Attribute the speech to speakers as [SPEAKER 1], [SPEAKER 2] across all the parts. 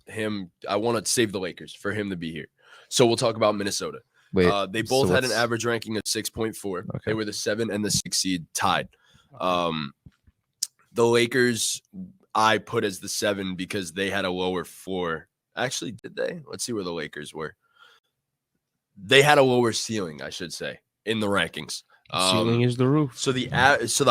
[SPEAKER 1] him. I want to save the Lakers for him to be here. So we'll talk about Minnesota.
[SPEAKER 2] Wait,
[SPEAKER 1] they both
[SPEAKER 2] so
[SPEAKER 1] had an
[SPEAKER 2] what's-
[SPEAKER 1] average ranking of 6.4.
[SPEAKER 2] Okay.
[SPEAKER 1] They were the 7 and the 6 seed tied. The Lakers I put as the 7 because they had a lower floor. Actually, did they? Let's see where the Lakers were. They had a lower ceiling, I should say, in the rankings.
[SPEAKER 3] Ceiling is the roof.
[SPEAKER 1] So the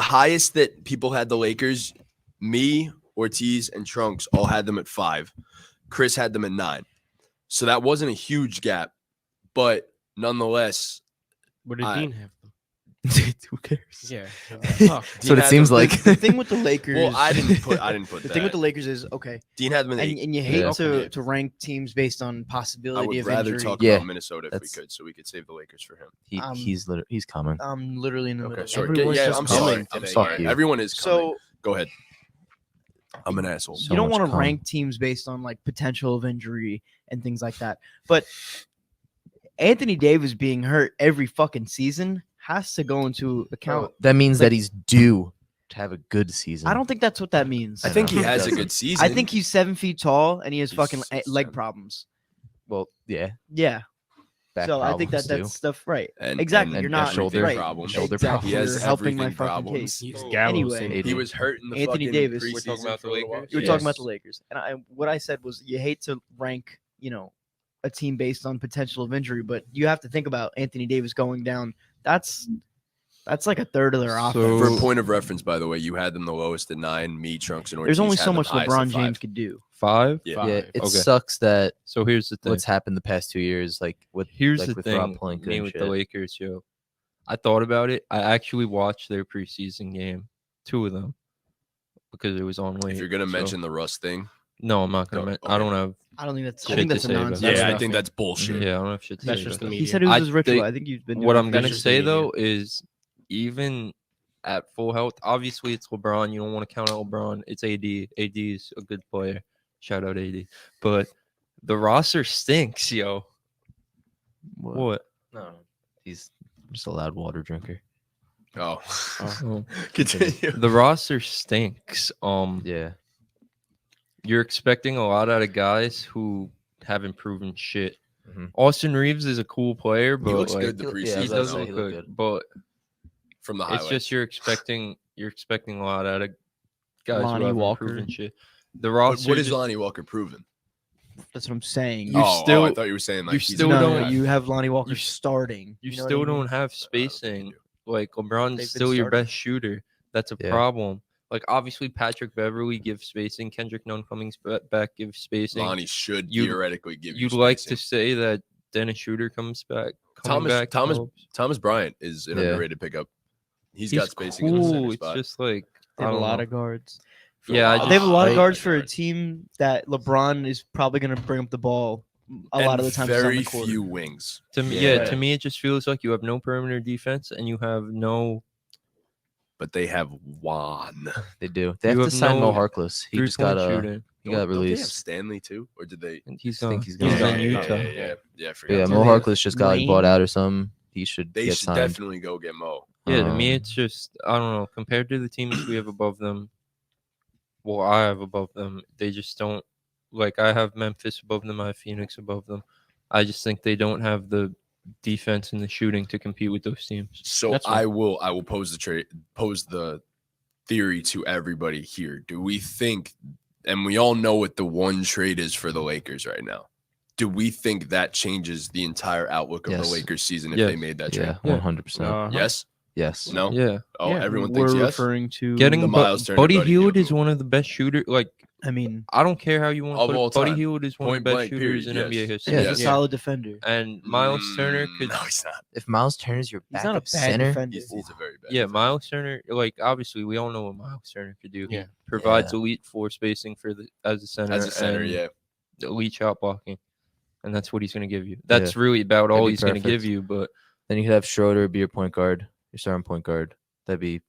[SPEAKER 1] highest that people had the Lakers, me, Ortiz, and Trunks all had them at 5. Chris had them at 9. So that wasn't a huge gap, but nonetheless,
[SPEAKER 3] Where did Dean have them?
[SPEAKER 2] Who cares?
[SPEAKER 3] Yeah.
[SPEAKER 2] That's what it seems like.
[SPEAKER 4] The thing with the Lakers.
[SPEAKER 1] well, I didn't put
[SPEAKER 4] The
[SPEAKER 1] that.
[SPEAKER 4] thing with the Lakers is okay,
[SPEAKER 1] Dean had them at 8.
[SPEAKER 4] and you hate
[SPEAKER 2] Yeah.
[SPEAKER 4] to rank teams based on
[SPEAKER 1] I
[SPEAKER 4] possibility
[SPEAKER 1] would
[SPEAKER 4] of
[SPEAKER 1] rather
[SPEAKER 4] injury.
[SPEAKER 1] talk
[SPEAKER 2] Yeah,
[SPEAKER 1] about Minnesota if we
[SPEAKER 2] that's-
[SPEAKER 1] could, so we could save the Lakers for him.
[SPEAKER 2] He's coming.
[SPEAKER 4] I'm literally in the
[SPEAKER 1] Okay,
[SPEAKER 4] middle.
[SPEAKER 1] sorry.
[SPEAKER 3] Everyone's
[SPEAKER 1] Yeah,
[SPEAKER 3] just
[SPEAKER 1] I'm
[SPEAKER 3] coming
[SPEAKER 1] sorry. I'm
[SPEAKER 3] today.
[SPEAKER 1] sorry.
[SPEAKER 2] Fuck you.
[SPEAKER 1] Everyone is coming.
[SPEAKER 4] So
[SPEAKER 1] Go ahead. I'm an asshole.
[SPEAKER 2] So
[SPEAKER 4] you don't
[SPEAKER 2] much
[SPEAKER 4] want to
[SPEAKER 2] cum.
[SPEAKER 4] rank teams based on like potential of injury and things like that. But Anthony Davis being hurt every fucking season has to go into account.
[SPEAKER 2] That means
[SPEAKER 4] Like-
[SPEAKER 2] that he's due to have a good season.
[SPEAKER 4] I don't think that's what that means.
[SPEAKER 1] I think he
[SPEAKER 2] He
[SPEAKER 1] has a
[SPEAKER 2] doesn't.
[SPEAKER 1] good season.
[SPEAKER 4] I think he's 7 feet tall and he has
[SPEAKER 1] He's
[SPEAKER 4] fucking leg
[SPEAKER 1] 6'7".
[SPEAKER 4] problems.
[SPEAKER 2] Well, yeah.
[SPEAKER 4] Yeah.
[SPEAKER 2] Back
[SPEAKER 4] So I think
[SPEAKER 2] problems,
[SPEAKER 4] that's
[SPEAKER 2] too.
[SPEAKER 4] stuff right.
[SPEAKER 1] And-
[SPEAKER 4] Exactly.
[SPEAKER 1] and
[SPEAKER 4] You're not
[SPEAKER 2] shoulder
[SPEAKER 4] right.
[SPEAKER 1] problems.
[SPEAKER 2] Shoulder
[SPEAKER 4] Exactly.
[SPEAKER 2] problems.
[SPEAKER 1] He has
[SPEAKER 4] You're helping my
[SPEAKER 1] everything
[SPEAKER 4] fucking
[SPEAKER 1] problems.
[SPEAKER 4] case.
[SPEAKER 3] He's
[SPEAKER 2] Oh,
[SPEAKER 3] Gallows.
[SPEAKER 4] Anyway.
[SPEAKER 3] in
[SPEAKER 1] He
[SPEAKER 3] it.
[SPEAKER 1] was hurt in the
[SPEAKER 4] Anthony
[SPEAKER 1] fucking
[SPEAKER 4] Davis.
[SPEAKER 1] preseason
[SPEAKER 3] We're talking about
[SPEAKER 1] for
[SPEAKER 3] the
[SPEAKER 1] a little while.
[SPEAKER 3] Lakers?
[SPEAKER 4] You were
[SPEAKER 1] Yes.
[SPEAKER 4] talking about the Lakers, and what I said was you hate to rank, a team based on potential of injury, but you have to think about Anthony Davis going down. That's like a third of their
[SPEAKER 3] So-
[SPEAKER 4] offense.
[SPEAKER 1] For a point of reference, by the way, you had them the lowest at 9. Me, Trunks, and Ortiz
[SPEAKER 4] There's only
[SPEAKER 1] had
[SPEAKER 4] so
[SPEAKER 1] them
[SPEAKER 4] much
[SPEAKER 1] highest at
[SPEAKER 4] LeBron
[SPEAKER 1] 5.
[SPEAKER 4] James could do.
[SPEAKER 3] 5?
[SPEAKER 1] Yeah.
[SPEAKER 3] Five.
[SPEAKER 2] Yeah, it
[SPEAKER 3] Okay.
[SPEAKER 2] sucks that
[SPEAKER 3] So here's the thing.
[SPEAKER 2] what's happened the past 2 years, like with
[SPEAKER 3] Here's
[SPEAKER 2] like
[SPEAKER 3] the
[SPEAKER 2] with
[SPEAKER 3] thing.
[SPEAKER 2] Rob Pelinka
[SPEAKER 3] Me
[SPEAKER 2] and
[SPEAKER 3] with
[SPEAKER 2] shit.
[SPEAKER 3] the Lakers, yo. I thought about it. I actually watched their preseason game, 2 of them, because it was on late.
[SPEAKER 1] If you're gonna
[SPEAKER 3] so-
[SPEAKER 1] mention the Russ thing,
[SPEAKER 3] no, I'm not gonna.
[SPEAKER 1] Go-
[SPEAKER 3] I don't have.
[SPEAKER 4] I don't think that's. I
[SPEAKER 3] Shit
[SPEAKER 4] think
[SPEAKER 3] to
[SPEAKER 4] that's a
[SPEAKER 3] say about
[SPEAKER 4] nonsense.
[SPEAKER 3] that.
[SPEAKER 1] yeah, I
[SPEAKER 3] nothing.
[SPEAKER 1] think that's bullshit.
[SPEAKER 3] Yeah, I don't have shit to That's say just about the
[SPEAKER 4] He
[SPEAKER 3] media.
[SPEAKER 4] said it was
[SPEAKER 3] I
[SPEAKER 4] his ritual.
[SPEAKER 3] think-
[SPEAKER 4] I think you've been.
[SPEAKER 3] What
[SPEAKER 4] doing
[SPEAKER 3] I'm
[SPEAKER 4] that.
[SPEAKER 3] gonna
[SPEAKER 4] That's just
[SPEAKER 3] say
[SPEAKER 4] the media.
[SPEAKER 3] though is, even at full health, obviously it's LeBron. You don't want to count out LeBron. It's AD. AD is a good player. Shout out AD. But the roster stinks, yo. What?
[SPEAKER 2] No, he's just a loud water drinker.
[SPEAKER 1] Oh,
[SPEAKER 3] Oh.
[SPEAKER 1] continue.
[SPEAKER 3] The roster stinks.
[SPEAKER 2] Yeah,
[SPEAKER 3] You're expecting a lot out of guys who haven't proven shit.
[SPEAKER 2] Mhm.
[SPEAKER 3] Austin Reeves is a cool player, but
[SPEAKER 1] looks
[SPEAKER 3] like,
[SPEAKER 1] good the
[SPEAKER 2] Yeah,
[SPEAKER 1] preseason.
[SPEAKER 2] I
[SPEAKER 3] he
[SPEAKER 2] was about
[SPEAKER 3] does
[SPEAKER 2] to say,
[SPEAKER 3] look
[SPEAKER 2] he looked
[SPEAKER 3] good,
[SPEAKER 2] good.
[SPEAKER 3] but
[SPEAKER 1] from the
[SPEAKER 3] it's
[SPEAKER 1] highlights.
[SPEAKER 3] just you're expecting a lot out of guys
[SPEAKER 4] Lonnie
[SPEAKER 3] who haven't
[SPEAKER 4] Walker.
[SPEAKER 3] proven shit. The
[SPEAKER 1] What
[SPEAKER 3] roster
[SPEAKER 1] is
[SPEAKER 3] just-
[SPEAKER 1] Lonnie Walker proven?
[SPEAKER 4] That's what I'm saying.
[SPEAKER 3] You
[SPEAKER 1] I
[SPEAKER 3] still-
[SPEAKER 1] thought you were saying like
[SPEAKER 3] you
[SPEAKER 1] he's
[SPEAKER 3] still
[SPEAKER 1] a
[SPEAKER 4] no,
[SPEAKER 1] good
[SPEAKER 3] don't-
[SPEAKER 4] no,
[SPEAKER 1] guy.
[SPEAKER 4] you have Lonnie Walker
[SPEAKER 3] you-
[SPEAKER 4] starting.
[SPEAKER 3] You
[SPEAKER 4] know what
[SPEAKER 3] still
[SPEAKER 4] I mean?
[SPEAKER 3] don't have
[SPEAKER 1] I don't think you
[SPEAKER 3] spacing.
[SPEAKER 1] do.
[SPEAKER 3] Like LeBron's
[SPEAKER 4] They've been
[SPEAKER 3] still your
[SPEAKER 4] starting.
[SPEAKER 3] best shooter. That's a
[SPEAKER 2] Yeah.
[SPEAKER 3] problem. Like obviously Patrick Beverly gives spacing. Kendrick Nunn Cummings back gives spacing.
[SPEAKER 1] Lonnie should
[SPEAKER 3] You'd-
[SPEAKER 1] theoretically give you
[SPEAKER 3] You'd like to
[SPEAKER 1] spacing.
[SPEAKER 3] say that Dennis Schroeder comes back. coming
[SPEAKER 1] Thomas
[SPEAKER 3] back
[SPEAKER 1] Thomas
[SPEAKER 3] helps.
[SPEAKER 1] Thomas Bryant is an
[SPEAKER 2] Yeah.
[SPEAKER 1] underrated pickup. He's
[SPEAKER 3] He's
[SPEAKER 1] got spacing in the center
[SPEAKER 3] cool. It's
[SPEAKER 1] spot.
[SPEAKER 3] just like
[SPEAKER 4] They
[SPEAKER 3] I
[SPEAKER 4] have a
[SPEAKER 3] don't
[SPEAKER 4] lot
[SPEAKER 3] know.
[SPEAKER 4] of guards.
[SPEAKER 1] For
[SPEAKER 3] Yeah, I
[SPEAKER 1] while.
[SPEAKER 4] They have a lot of
[SPEAKER 2] I-
[SPEAKER 4] guards for a team that LeBron is probably going to bring up the ball a lot of the times. he's on
[SPEAKER 1] Very
[SPEAKER 4] the court.
[SPEAKER 1] few wings.
[SPEAKER 3] To me,
[SPEAKER 2] Yeah.
[SPEAKER 3] to me, it just feels like you have no perimeter defense and you have no
[SPEAKER 1] But they have Juan.
[SPEAKER 2] they do. They
[SPEAKER 3] You
[SPEAKER 2] have to
[SPEAKER 3] have
[SPEAKER 2] sign
[SPEAKER 3] no
[SPEAKER 2] Mo Harkless. He just
[SPEAKER 3] 3-point
[SPEAKER 2] got
[SPEAKER 3] shooting.
[SPEAKER 2] he got
[SPEAKER 1] Don't they have
[SPEAKER 2] released.
[SPEAKER 1] Stanley too, or did they?
[SPEAKER 3] And he's
[SPEAKER 2] I
[SPEAKER 3] gone.
[SPEAKER 2] think he's
[SPEAKER 3] He's
[SPEAKER 2] gone.
[SPEAKER 3] gone
[SPEAKER 1] yeah,
[SPEAKER 3] Utah.
[SPEAKER 1] Yeah, I forgot.
[SPEAKER 2] Yeah,
[SPEAKER 4] Do
[SPEAKER 2] Mo
[SPEAKER 4] they have
[SPEAKER 2] Harkless just got like, bought
[SPEAKER 4] Wayne?
[SPEAKER 2] out or something. He should
[SPEAKER 1] They
[SPEAKER 2] get
[SPEAKER 1] should
[SPEAKER 2] signed.
[SPEAKER 1] definitely go get Mo.
[SPEAKER 3] Yeah, to me,
[SPEAKER 2] Um,
[SPEAKER 3] it's just I don't know. Compared to the teams we have above them, well, I have above them. They just don't like. I have Memphis above them. I have Phoenix above them. I just think they don't have the defense and the shooting to compete with those teams.
[SPEAKER 1] So
[SPEAKER 3] That's
[SPEAKER 1] I will pose the theory to everybody here. Do we think, and we all know what the one trade is for the Lakers right now, do we think that changes the entire outlook of
[SPEAKER 2] Yes.
[SPEAKER 1] the Lakers season if
[SPEAKER 3] Yes.
[SPEAKER 1] they made that trade?
[SPEAKER 2] Yeah,
[SPEAKER 3] Yeah.
[SPEAKER 2] 100%.
[SPEAKER 1] Yes?
[SPEAKER 2] Yes.
[SPEAKER 1] No?
[SPEAKER 3] Yeah,
[SPEAKER 1] Oh,
[SPEAKER 4] Yeah,
[SPEAKER 1] everyone
[SPEAKER 4] we're
[SPEAKER 1] thinks yes?
[SPEAKER 4] referring to
[SPEAKER 3] getting
[SPEAKER 1] The Miles Turner,
[SPEAKER 3] Buddy
[SPEAKER 1] Buddy
[SPEAKER 3] Hield
[SPEAKER 1] Hield.
[SPEAKER 3] is one of the best shooters. Like
[SPEAKER 4] I mean,
[SPEAKER 3] I don't care how you want
[SPEAKER 1] Of
[SPEAKER 3] to put
[SPEAKER 1] all
[SPEAKER 3] it. Buddy
[SPEAKER 1] time.
[SPEAKER 3] Hield is one
[SPEAKER 1] Point
[SPEAKER 3] of the best
[SPEAKER 1] blank,
[SPEAKER 3] shooters in
[SPEAKER 1] period,
[SPEAKER 3] NBA
[SPEAKER 1] yes.
[SPEAKER 3] history.
[SPEAKER 4] he's
[SPEAKER 2] Yeah.
[SPEAKER 4] a solid defender.
[SPEAKER 3] And Miles Turner could.
[SPEAKER 1] No, he's not.
[SPEAKER 2] If Miles Turner's your
[SPEAKER 4] He's not a
[SPEAKER 2] backup
[SPEAKER 4] bad
[SPEAKER 2] center,
[SPEAKER 4] defender.
[SPEAKER 1] He's a very bad.
[SPEAKER 3] Yeah,
[SPEAKER 1] defender.
[SPEAKER 3] Miles Turner. Like obviously, we all know what Miles Turner could do. He
[SPEAKER 1] Yeah.
[SPEAKER 3] provides elite floor spacing for the as a center.
[SPEAKER 1] As a center,
[SPEAKER 3] and
[SPEAKER 1] yeah.
[SPEAKER 3] elite shot blocking, and that's what he's going to give you. That's really about all
[SPEAKER 2] That'd be
[SPEAKER 3] he's going to give
[SPEAKER 2] perfect.
[SPEAKER 3] you. But
[SPEAKER 2] then you could have Schroeder be your point guard, your starting point guard. That'd be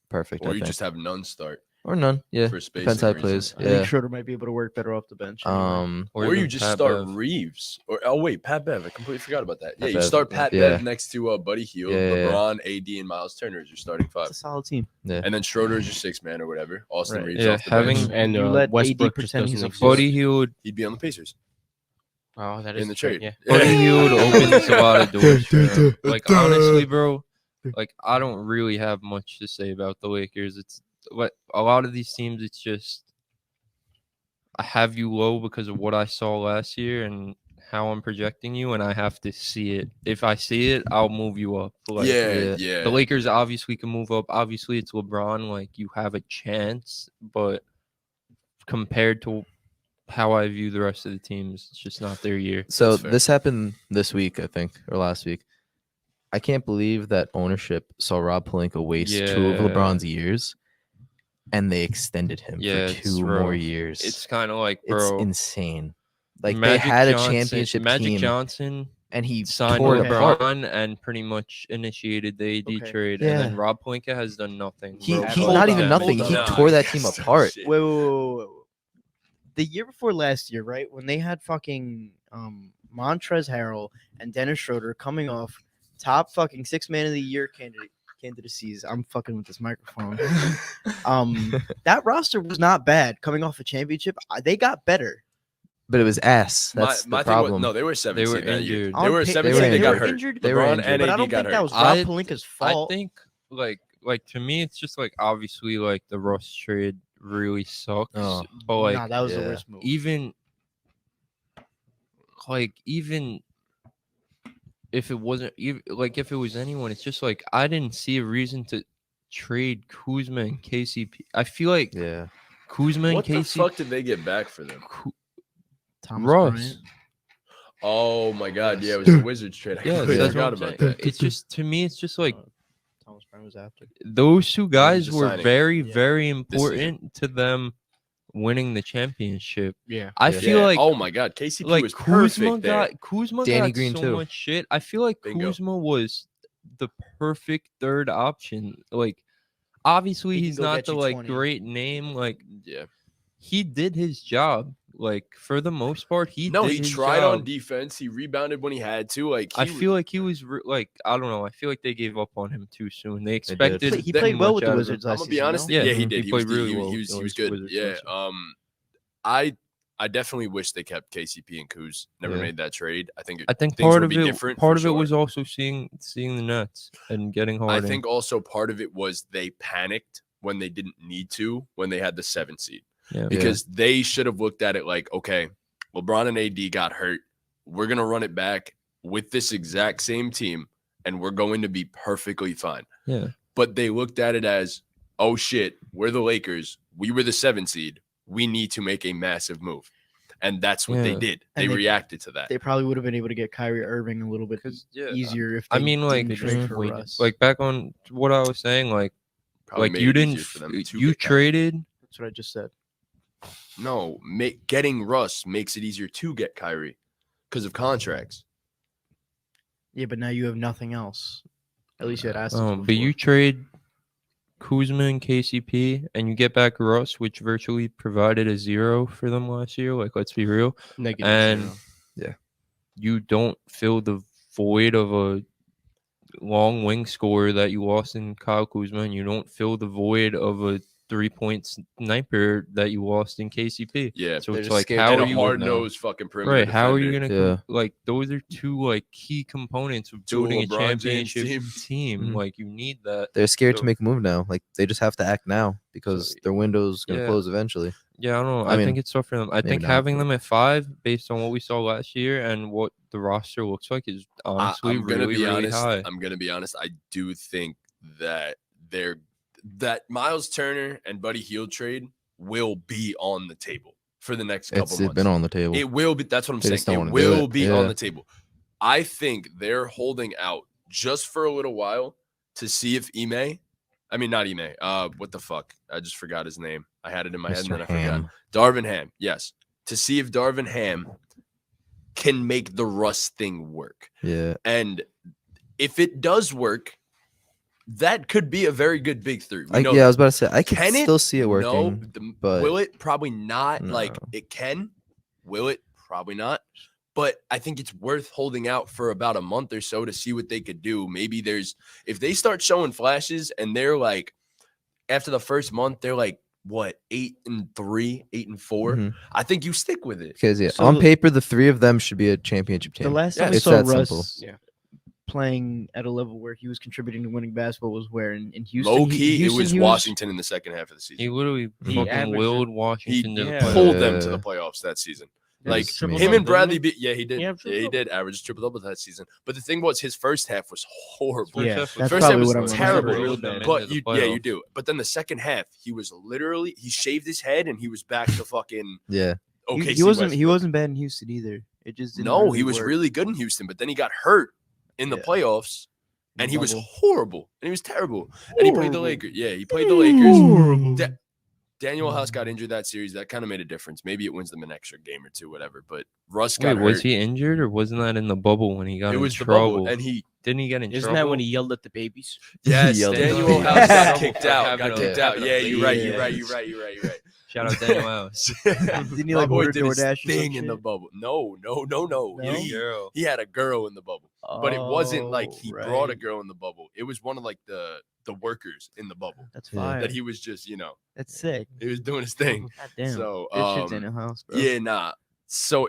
[SPEAKER 2] perfect.
[SPEAKER 1] Or
[SPEAKER 2] I
[SPEAKER 1] you
[SPEAKER 2] think.
[SPEAKER 1] just have none start.
[SPEAKER 2] or none. Yeah,
[SPEAKER 1] for spacing
[SPEAKER 2] depends how it
[SPEAKER 1] reasons.
[SPEAKER 2] plays.
[SPEAKER 4] I think
[SPEAKER 2] Yeah.
[SPEAKER 4] Schroeder might be able to work better off the bench. Anyway.
[SPEAKER 1] Or
[SPEAKER 3] even
[SPEAKER 1] you just
[SPEAKER 3] Pat
[SPEAKER 1] start
[SPEAKER 3] Bev.
[SPEAKER 1] Reeves. Or wait, Pat Bev. I completely forgot about that. Yeah,
[SPEAKER 2] Pat
[SPEAKER 1] you
[SPEAKER 2] Bev,
[SPEAKER 1] start Pat
[SPEAKER 2] yeah.
[SPEAKER 1] Bev next to Buddy Hield,
[SPEAKER 2] Yeah, yeah, yeah.
[SPEAKER 1] LeBron, AD, and Miles Turner as your starting
[SPEAKER 4] It's
[SPEAKER 1] five.
[SPEAKER 4] a solid team.
[SPEAKER 1] And then Schroeder is your sixth man or whatever. Austin
[SPEAKER 4] Right.
[SPEAKER 1] Reeves
[SPEAKER 3] Yeah,
[SPEAKER 1] off the
[SPEAKER 3] having-
[SPEAKER 1] bench.
[SPEAKER 5] And
[SPEAKER 4] You let AD
[SPEAKER 5] Westbrook just
[SPEAKER 4] pretend
[SPEAKER 5] doesn't
[SPEAKER 4] he's a
[SPEAKER 5] exist.
[SPEAKER 3] Buddy Hield,
[SPEAKER 1] He'd be on the Pacers
[SPEAKER 5] Oh, that is
[SPEAKER 1] in the
[SPEAKER 5] true,
[SPEAKER 1] trade.
[SPEAKER 5] Yeah.
[SPEAKER 3] Buddy Hield opens a lot of doors for him. Like honestly, bro, like I don't really have much to say about the Lakers. It's like a lot of these teams. It's just I have you low because of what I saw last year and how I'm projecting you, and I have to see it. If I see it, I'll move you up. Like,
[SPEAKER 1] Yeah.
[SPEAKER 3] the Lakers obviously can move up. Obviously, it's LeBron. Like you have a chance, but compared to how I view the rest of the teams, it's just not their year.
[SPEAKER 2] So
[SPEAKER 1] That's fair.
[SPEAKER 2] this happened this week, I think, or last week. I can't believe that ownership saw Rob Pelinka waste 2 of
[SPEAKER 3] Yeah.
[SPEAKER 2] LeBron's years, and they extended him
[SPEAKER 3] Yeah,
[SPEAKER 2] for
[SPEAKER 3] it's
[SPEAKER 2] 2
[SPEAKER 3] rough.
[SPEAKER 2] more years.
[SPEAKER 3] It's kind of like,
[SPEAKER 2] It's
[SPEAKER 3] bro,
[SPEAKER 2] insane. Like they
[SPEAKER 3] Magic
[SPEAKER 2] had a
[SPEAKER 3] Johnson-
[SPEAKER 2] championship
[SPEAKER 3] Magic
[SPEAKER 2] team,
[SPEAKER 3] Johnson
[SPEAKER 2] and he
[SPEAKER 3] signed
[SPEAKER 2] tore it apart.
[SPEAKER 3] LeBron and pretty much initiated the AD
[SPEAKER 4] Okay.
[SPEAKER 3] trade, and then
[SPEAKER 2] Yeah.
[SPEAKER 3] Rob Pelinka has done nothing.
[SPEAKER 2] He
[SPEAKER 3] bro.
[SPEAKER 2] he's
[SPEAKER 4] Hold
[SPEAKER 2] not
[SPEAKER 4] on,
[SPEAKER 2] even
[SPEAKER 4] hold
[SPEAKER 2] nothing.
[SPEAKER 4] on.
[SPEAKER 2] He
[SPEAKER 1] Nah,
[SPEAKER 2] tore that team
[SPEAKER 1] that's
[SPEAKER 2] apart.
[SPEAKER 1] shit.
[SPEAKER 4] Wait. The year before last year, right when they had fucking Montrezl Harrell and Dennis Schroeder coming off top fucking 6 man of the year candidacies. I'm fucking with this microphone. That roster was not bad coming off a championship. They got better.
[SPEAKER 2] But it was ass. That's
[SPEAKER 1] my
[SPEAKER 2] the
[SPEAKER 1] thing was-
[SPEAKER 2] problem.
[SPEAKER 1] no, they were 7
[SPEAKER 3] They were
[SPEAKER 1] seed that year.
[SPEAKER 3] injured.
[SPEAKER 1] They were
[SPEAKER 4] On pa-
[SPEAKER 1] 7
[SPEAKER 2] they
[SPEAKER 1] seed.
[SPEAKER 2] were
[SPEAKER 1] They got
[SPEAKER 2] injured.
[SPEAKER 1] hurt.
[SPEAKER 4] Injured,
[SPEAKER 2] They were
[SPEAKER 1] LeBron
[SPEAKER 2] injured.
[SPEAKER 1] and
[SPEAKER 4] but I
[SPEAKER 1] AD
[SPEAKER 4] don't
[SPEAKER 1] got
[SPEAKER 4] think
[SPEAKER 1] hurt.
[SPEAKER 4] that was Rob
[SPEAKER 3] I-
[SPEAKER 4] Pelinka's
[SPEAKER 3] I
[SPEAKER 4] fault.
[SPEAKER 3] think like to me, it's just like obviously like the Russ trade really sucks,
[SPEAKER 2] Oh.
[SPEAKER 3] but like
[SPEAKER 4] Nah, that was the
[SPEAKER 2] yeah.
[SPEAKER 4] worst move.
[SPEAKER 3] even if it wasn't like if it was anyone, it's just like I didn't see a reason to trade Kuzma and KCP. I feel like
[SPEAKER 2] Yeah.
[SPEAKER 3] Kuzma and
[SPEAKER 1] What the
[SPEAKER 3] KCP.
[SPEAKER 1] fuck did they get back for them?
[SPEAKER 4] Thomas
[SPEAKER 3] Russ.
[SPEAKER 4] Bryant.
[SPEAKER 1] Oh my god, yeah, it was the Wizards trade. I
[SPEAKER 3] Yeah,
[SPEAKER 1] completely
[SPEAKER 3] that's
[SPEAKER 1] forgot
[SPEAKER 3] what I'm
[SPEAKER 1] about
[SPEAKER 3] saying.
[SPEAKER 1] that.
[SPEAKER 3] It's just to me, it's just like
[SPEAKER 4] Thomas Bryant was after.
[SPEAKER 3] those two guys
[SPEAKER 1] just
[SPEAKER 3] were
[SPEAKER 1] signing.
[SPEAKER 3] very,
[SPEAKER 4] Yeah.
[SPEAKER 3] very
[SPEAKER 1] season.
[SPEAKER 3] important to them winning the championship.
[SPEAKER 5] Yeah.
[SPEAKER 3] I
[SPEAKER 2] Yeah.
[SPEAKER 3] feel like
[SPEAKER 1] oh my god, KCP
[SPEAKER 3] like
[SPEAKER 1] was
[SPEAKER 3] Kuzma
[SPEAKER 1] perfect there.
[SPEAKER 3] Kuzma
[SPEAKER 2] Danny
[SPEAKER 3] got
[SPEAKER 2] Green
[SPEAKER 3] so
[SPEAKER 2] too.
[SPEAKER 3] much shit. I feel like
[SPEAKER 1] Bingo.
[SPEAKER 3] Kuzma was the perfect third option. Like obviously
[SPEAKER 4] He can
[SPEAKER 3] he's
[SPEAKER 4] go
[SPEAKER 3] not
[SPEAKER 4] get
[SPEAKER 3] the
[SPEAKER 4] you
[SPEAKER 3] like
[SPEAKER 4] 20.
[SPEAKER 3] great name. Like
[SPEAKER 1] Yeah.
[SPEAKER 3] he did his job. Like for the most part, he
[SPEAKER 1] No,
[SPEAKER 3] did
[SPEAKER 1] he
[SPEAKER 3] his
[SPEAKER 1] tried
[SPEAKER 3] job.
[SPEAKER 1] on defense. He rebounded when he had to. Like
[SPEAKER 3] I feel like he was like I don't know. I feel like they gave up on him too soon. They
[SPEAKER 2] did.
[SPEAKER 3] expected
[SPEAKER 4] He
[SPEAKER 1] That
[SPEAKER 4] played
[SPEAKER 3] too
[SPEAKER 4] well
[SPEAKER 3] much
[SPEAKER 4] with the
[SPEAKER 3] out of him.
[SPEAKER 4] Wizards
[SPEAKER 1] I'm
[SPEAKER 4] last
[SPEAKER 1] gonna be
[SPEAKER 4] season,
[SPEAKER 1] honest.
[SPEAKER 4] no?
[SPEAKER 3] Yeah,
[SPEAKER 1] Yeah, he
[SPEAKER 3] he
[SPEAKER 1] did.
[SPEAKER 3] played really
[SPEAKER 1] he
[SPEAKER 3] well
[SPEAKER 1] was
[SPEAKER 3] with the
[SPEAKER 1] good.
[SPEAKER 3] Wizards
[SPEAKER 1] Yeah.
[SPEAKER 3] last year.
[SPEAKER 1] I definitely wish they kept KCP and Kuz. Never
[SPEAKER 2] Yeah.
[SPEAKER 1] made that trade. I think
[SPEAKER 3] I think
[SPEAKER 1] things
[SPEAKER 3] part
[SPEAKER 1] would
[SPEAKER 3] of
[SPEAKER 1] be
[SPEAKER 3] it
[SPEAKER 1] different
[SPEAKER 3] part
[SPEAKER 1] for
[SPEAKER 3] of it
[SPEAKER 1] sure.
[SPEAKER 3] was also seeing the Nets and getting
[SPEAKER 1] I
[SPEAKER 3] Harden.
[SPEAKER 1] think also part of it was they panicked when they didn't need to when they had the 7 seed.
[SPEAKER 3] Yeah.
[SPEAKER 1] Because they should have looked at it like, okay, LeBron and AD got hurt. We're going to run it back with this exact same team, and we're going to be perfectly fine.
[SPEAKER 3] Yeah.
[SPEAKER 1] But they looked at it as, oh, shit, we're the Lakers. We were the 7 seed. We need to make a massive move. And that's what they
[SPEAKER 3] Yeah.
[SPEAKER 1] did. They
[SPEAKER 4] And they-
[SPEAKER 1] reacted to that.
[SPEAKER 4] They probably would have been able to get Kyrie Irving a little bit easier if
[SPEAKER 3] I
[SPEAKER 4] they
[SPEAKER 3] mean, like,
[SPEAKER 4] didn't
[SPEAKER 5] they
[SPEAKER 4] trade
[SPEAKER 5] just
[SPEAKER 4] for
[SPEAKER 5] waited.
[SPEAKER 4] Russ.
[SPEAKER 3] Like back on what I was saying, like
[SPEAKER 1] Probably
[SPEAKER 3] like
[SPEAKER 1] made
[SPEAKER 3] you
[SPEAKER 1] it
[SPEAKER 3] didn't
[SPEAKER 1] easier for them to
[SPEAKER 3] you
[SPEAKER 1] get Kyrie.
[SPEAKER 3] traded
[SPEAKER 4] That's what I just said.
[SPEAKER 1] No, getting Russ makes it easier to get Kyrie because of contracts.
[SPEAKER 4] Yeah, but now you have nothing else. At least you had assets.
[SPEAKER 3] but you trade Kuzma and KCP and you get back Russ, which virtually provided a 0 for them last year. Like let's be real.
[SPEAKER 5] Negative
[SPEAKER 3] And
[SPEAKER 5] 0.
[SPEAKER 3] you don't fill the void of a long wing scorer that you lost in Kyle Kuzma, and you don't fill the void of a 3-point sniper that you lost in KCP.
[SPEAKER 1] Yeah.
[SPEAKER 3] So
[SPEAKER 2] They're
[SPEAKER 3] it's
[SPEAKER 2] just
[SPEAKER 3] like
[SPEAKER 2] scared
[SPEAKER 3] how
[SPEAKER 2] to
[SPEAKER 1] And
[SPEAKER 3] are
[SPEAKER 1] a
[SPEAKER 3] you
[SPEAKER 2] hard
[SPEAKER 1] hard-nosed fucking perimeter
[SPEAKER 3] right? How are you
[SPEAKER 1] defender.
[SPEAKER 3] gonna
[SPEAKER 2] Yeah.
[SPEAKER 3] like those are two like key components of
[SPEAKER 1] To a
[SPEAKER 3] building a
[SPEAKER 1] LeBron James
[SPEAKER 3] championship team.
[SPEAKER 2] Mhm.
[SPEAKER 3] Like you need that.
[SPEAKER 2] They're scared
[SPEAKER 3] So-
[SPEAKER 2] to make a move now. Like they just have to act now because
[SPEAKER 3] So,
[SPEAKER 2] their window's gonna
[SPEAKER 3] yeah.
[SPEAKER 2] close eventually.
[SPEAKER 3] Yeah, I don't know.
[SPEAKER 2] I
[SPEAKER 3] I,
[SPEAKER 2] mean,
[SPEAKER 3] think it's tough for them. I
[SPEAKER 2] maybe
[SPEAKER 3] think
[SPEAKER 2] not,
[SPEAKER 3] having
[SPEAKER 2] but-
[SPEAKER 3] them at 5, based on what we saw last year and what the roster looks like, is honestly
[SPEAKER 1] I'm gonna
[SPEAKER 3] really,
[SPEAKER 1] be
[SPEAKER 3] really
[SPEAKER 1] honest.
[SPEAKER 3] high.
[SPEAKER 1] I'm gonna be honest. I do think that that Miles Turner and Buddy Hield trade will be on the table for the next couple
[SPEAKER 2] It's
[SPEAKER 1] months.
[SPEAKER 2] been on the table.
[SPEAKER 1] It will be. That's what I'm
[SPEAKER 2] They just
[SPEAKER 1] saying.
[SPEAKER 2] don't
[SPEAKER 1] It
[SPEAKER 2] wanna do
[SPEAKER 1] will
[SPEAKER 2] it.
[SPEAKER 1] be on
[SPEAKER 2] Yeah.
[SPEAKER 1] the table. I think they're holding out just for a little while to see if I mean not Ime. What the fuck? I just forgot his name. I had it in my head and then I
[SPEAKER 2] Mr.
[SPEAKER 1] forgot.
[SPEAKER 2] Ham.
[SPEAKER 1] Darvin Ham. Yes, to see if Darvin Ham can make the Russ thing work.
[SPEAKER 2] Yeah.
[SPEAKER 1] And if it does work, that could be a very good big three.
[SPEAKER 2] I was about to say I can
[SPEAKER 1] Can it?
[SPEAKER 2] still see it
[SPEAKER 1] No,
[SPEAKER 2] working. but
[SPEAKER 1] will it? Probably not. Like
[SPEAKER 2] No.
[SPEAKER 1] it can. Will it? Probably not. But I think it's worth holding out for about a month or so to see what they could do. Maybe if they start showing flashes and they're like, after the first month, they're like, what, 8-3, 8-4.
[SPEAKER 2] Mhm.
[SPEAKER 1] I think you stick with it.
[SPEAKER 2] Because
[SPEAKER 4] So-
[SPEAKER 2] on paper, the three of them should be a championship
[SPEAKER 4] The
[SPEAKER 2] team.
[SPEAKER 4] last time I
[SPEAKER 2] It's
[SPEAKER 4] saw
[SPEAKER 2] that
[SPEAKER 4] Russ
[SPEAKER 2] simple.
[SPEAKER 4] playing at a level where he was contributing to winning basketball was where in Houston.
[SPEAKER 1] Low key,
[SPEAKER 4] Houston,
[SPEAKER 1] it was
[SPEAKER 4] he
[SPEAKER 1] Washington in the second half of the
[SPEAKER 3] He
[SPEAKER 1] season.
[SPEAKER 3] literally
[SPEAKER 5] He
[SPEAKER 3] fucking
[SPEAKER 5] averaged-
[SPEAKER 3] willed
[SPEAKER 1] He
[SPEAKER 3] Washington to the
[SPEAKER 5] Yeah.
[SPEAKER 3] playoffs.
[SPEAKER 1] pulled them to
[SPEAKER 2] Yeah.
[SPEAKER 1] the playoffs that season.
[SPEAKER 5] That
[SPEAKER 1] Like
[SPEAKER 5] was triple
[SPEAKER 1] him
[SPEAKER 5] double,
[SPEAKER 1] and Bradley,
[SPEAKER 5] didn't
[SPEAKER 1] yeah, he did.
[SPEAKER 5] Yeah,
[SPEAKER 1] Yeah,
[SPEAKER 5] triple
[SPEAKER 1] he
[SPEAKER 5] double.
[SPEAKER 1] did average triple double that season. But the thing was, his first half was horrible.
[SPEAKER 4] Yeah,
[SPEAKER 3] half was
[SPEAKER 4] that's
[SPEAKER 1] First
[SPEAKER 4] probably
[SPEAKER 1] half was
[SPEAKER 4] what I'm
[SPEAKER 1] terrible.
[SPEAKER 4] remembering.
[SPEAKER 3] Willed them
[SPEAKER 1] But
[SPEAKER 3] into
[SPEAKER 1] you,
[SPEAKER 3] the
[SPEAKER 1] yeah, you
[SPEAKER 3] playoffs.
[SPEAKER 1] do. But then the second half, he shaved his head and he was back to fucking
[SPEAKER 2] Yeah.
[SPEAKER 1] OKC.
[SPEAKER 4] He wasn't
[SPEAKER 1] Westbrook.
[SPEAKER 4] bad in Houston either. It just didn't
[SPEAKER 1] No,
[SPEAKER 4] really
[SPEAKER 1] he was
[SPEAKER 4] work.
[SPEAKER 1] really good in Houston, but then he got hurt in the
[SPEAKER 2] Yeah.
[SPEAKER 1] playoffs, and he was
[SPEAKER 4] Bubble.
[SPEAKER 1] horrible, and he was terrible. And he played the Lakers. Yeah, he played the Lakers. Daniel House got injured that series. That kind of made a difference. Maybe it wins them an extra game or two, whatever. But Russ got
[SPEAKER 3] Wait, was
[SPEAKER 1] hurt.
[SPEAKER 3] he injured or wasn't that in the bubble when he got
[SPEAKER 1] It
[SPEAKER 3] in
[SPEAKER 1] was the
[SPEAKER 3] trouble?
[SPEAKER 1] bubble, and he
[SPEAKER 3] Didn't he get in
[SPEAKER 5] Isn't
[SPEAKER 3] trouble?
[SPEAKER 5] that when he yelled at the babies?
[SPEAKER 1] yes,
[SPEAKER 2] yelled at
[SPEAKER 1] Daniel
[SPEAKER 2] him.
[SPEAKER 1] House got
[SPEAKER 2] Yeah.
[SPEAKER 1] kicked
[SPEAKER 3] For
[SPEAKER 1] out.
[SPEAKER 3] having
[SPEAKER 1] Got
[SPEAKER 3] a-
[SPEAKER 1] kicked out.
[SPEAKER 3] having a
[SPEAKER 1] Yeah, you're right.
[SPEAKER 3] baby.
[SPEAKER 1] You're right. You're right. You're right. You're right.
[SPEAKER 3] Shout out Daniel House.
[SPEAKER 4] Didn't he
[SPEAKER 1] My
[SPEAKER 4] like
[SPEAKER 1] boy
[SPEAKER 4] order
[SPEAKER 1] did his
[SPEAKER 4] DoorDash or some
[SPEAKER 1] thing in the
[SPEAKER 4] shit?
[SPEAKER 1] bubble. No.
[SPEAKER 4] No?
[SPEAKER 1] He had a girl in the bubble. But it wasn't like
[SPEAKER 4] Oh,
[SPEAKER 1] he brought a
[SPEAKER 4] right.
[SPEAKER 1] girl in the bubble. It was one of like the workers in the bubble
[SPEAKER 4] That's
[SPEAKER 2] Yeah.
[SPEAKER 4] fire.
[SPEAKER 1] that he was just,
[SPEAKER 4] That's sick.
[SPEAKER 1] he was doing his thing.
[SPEAKER 4] God damn.
[SPEAKER 1] So
[SPEAKER 4] Good shit's in the house, bro.
[SPEAKER 1] yeah, nah. So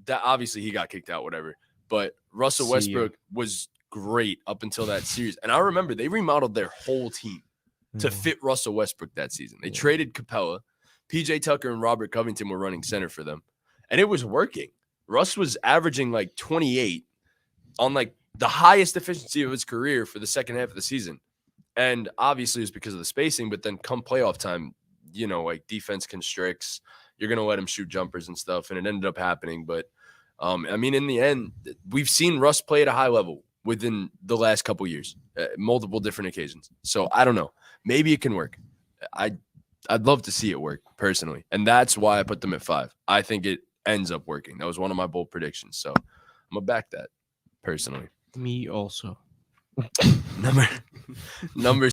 [SPEAKER 1] that obviously he got kicked out, whatever. But Russell
[SPEAKER 5] See ya.
[SPEAKER 1] Westbrook was great up until that series. And I remember they remodeled their whole team to fit Russell Westbrook that season. They traded Capella. PJ Tucker and Robert Covington were running center for them. And it was working. Russ was averaging like 28 on like the highest efficiency of his career for the second half of the season. And obviously it's because of the spacing, but then come playoff time, like defense constricts. You're going to let him shoot jumpers and stuff. And it ended up happening. But I mean, in the end, we've seen Russ play at a high level within the last couple years, multiple different occasions. So I don't know. Maybe it can work. I'd love to see it work personally. And that's why I put them at 5. I think it ends up working. That was one of my bold predictions. So I'm going to back that personally.
[SPEAKER 5] Me also.
[SPEAKER 1] Number